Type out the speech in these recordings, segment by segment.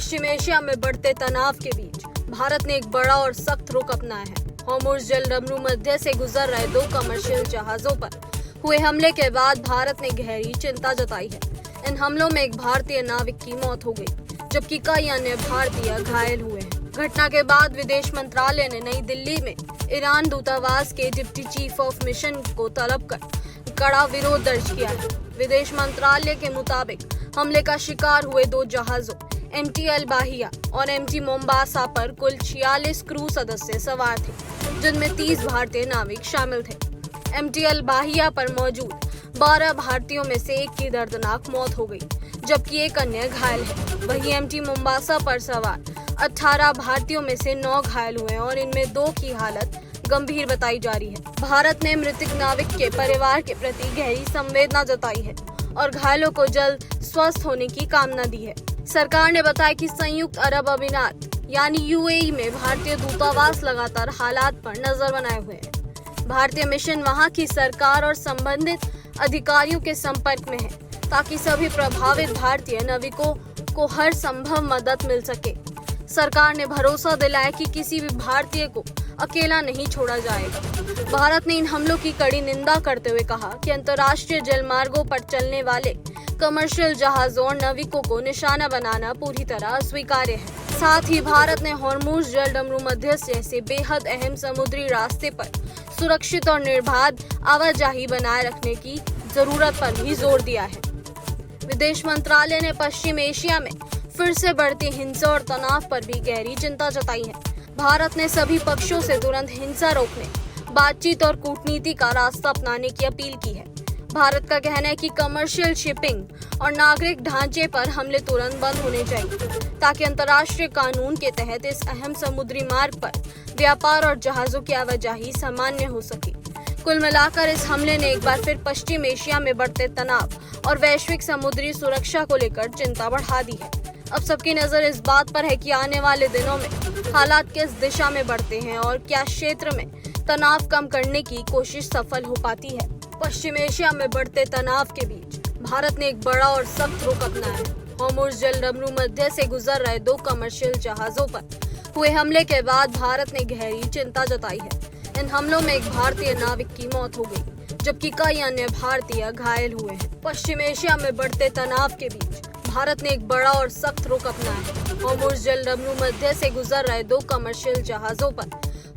पश्चिम Asia में बढ़ते तनाव के बीच भारत ने एक बड़ा और सख्त रुख अपनाया है। हॉर्मुज़ जलडमरू मध्य से गुजर रहे 2 कमर्शियल जहाजों पर हुए हमले के बाद भारत ने गहरी चिंता जताई है। इन हमलों में एक भारतीय नाविक की मौत हो गई, जबकि कई अन्य भारतीय घायल हुए हैं। घटना के बाद विदेश मंत्रालय ने नई दिल्ली में ईरान दूतावास के डिप्टी चीफ ऑफ मिशन को तलब कर कड़ा विरोध दर्ज किया है। विदेश मंत्रालय के मुताबिक हमले का शिकार हुए 2 जहाजों MT अल बाहिया और MT मोम्बासा पर कुल 46 क्रू सदस्य सवार थे, जिनमें 30 भारतीय नाविक शामिल थे। MT अल बाहिया पर मौजूद 12 भारतीयों में से एक की दर्दनाक मौत हो गई, जबकि एक अन्य घायल है। वहीं MT मोम्बासा पर सवार 18 भारतीयों में से 9 घायल हुए और इनमें 2 की हालत गंभीर बताई जा रही है। भारत ने मृतक नाविक के परिवार के प्रति गहरी संवेदना जताई है और घायलों को जल्द स्वस्थ होने की कामना दी है। सरकार ने बताया कि संयुक्त अरब अमीरात यानी UAE में भारतीय दूतावास लगातार हालात पर नजर बनाए हुए है। भारतीय मिशन वहां की सरकार और संबंधित अधिकारियों के संपर्क में है, ताकि सभी प्रभावित भारतीय नाविकों को हर संभव मदद मिल सके। सरकार ने भरोसा दिलाया कि किसी भी भारतीय को अकेला नहीं छोड़ा जाएगा। भारत ने इन हमलों की कड़ी निंदा करते हुए कहा कि अंतर्राष्ट्रीय जलमार्गों पर चलने वाले कमर्शियल जहाजों और नाविकों को निशाना बनाना पूरी तरह अस्वीकार्य है। साथ ही भारत ने हॉर्मुज़ जलडमरू मध्य जैसे बेहद अहम समुद्री रास्ते पर सुरक्षित और निर्बाध आवाजाही बनाए रखने की जरूरत पर भी जोर दिया है। विदेश मंत्रालय ने पश्चिम एशिया में फिर से बढ़ती हिंसा और तनाव पर भी गहरी चिंता जताई है। भारत ने सभी पक्षों से तुरंत हिंसा रोकने, बातचीत और कूटनीति का रास्ता अपनाने की अपील की है। भारत का कहना है कि कमर्शियल शिपिंग और नागरिक ढांचे पर हमले तुरंत बंद होने चाहिए, ताकि अंतर्राष्ट्रीय कानून के तहत इस अहम समुद्री मार्ग पर व्यापार और जहाजों की आवाजाही सामान्य हो सके। कुल मिलाकर इस हमले ने एक बार फिर पश्चिम एशिया में बढ़ते तनाव और वैश्विक समुद्री सुरक्षा को लेकर चिंता बढ़ा दी है। अब सबकी नजर इस बात पर है कि आने वाले दिनों में हालात किस दिशा में बढ़ते हैं और क्या क्षेत्र में तनाव कम करने की कोशिश सफल हो पाती है। पश्चिम एशिया में बढ़ते तनाव के बीच भारत ने एक बड़ा और सख्त रुख अपनाया है। हॉर्मुज़ जलडमरू मध्य से गुजर रहे 2 कमर्शियल जहाजों पर हुए हमले के बाद भारत ने गहरी चिंता जताई है। इन हमलों में एक भारतीय नाविक की मौत हो गई, जबकि कई अन्य भारतीय घायल हुए हैं। पश्चिम एशिया में बढ़ते तनाव के बीच भारत ने एक बड़ा और सख्त रुख अपनाया है। हॉर्मुज़ जलडमरू मध्य से गुजर रहे 2 कमर्शियल जहाजों पर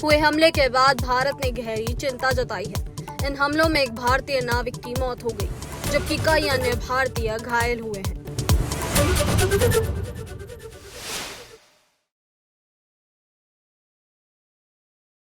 हुए हमले के बाद भारत ने गहरी चिंता जताई है। इन हमलों में एक भारतीय नाविक की मौत हो गई, जबकि कई अन्य भारतीय घायल हुए हैं।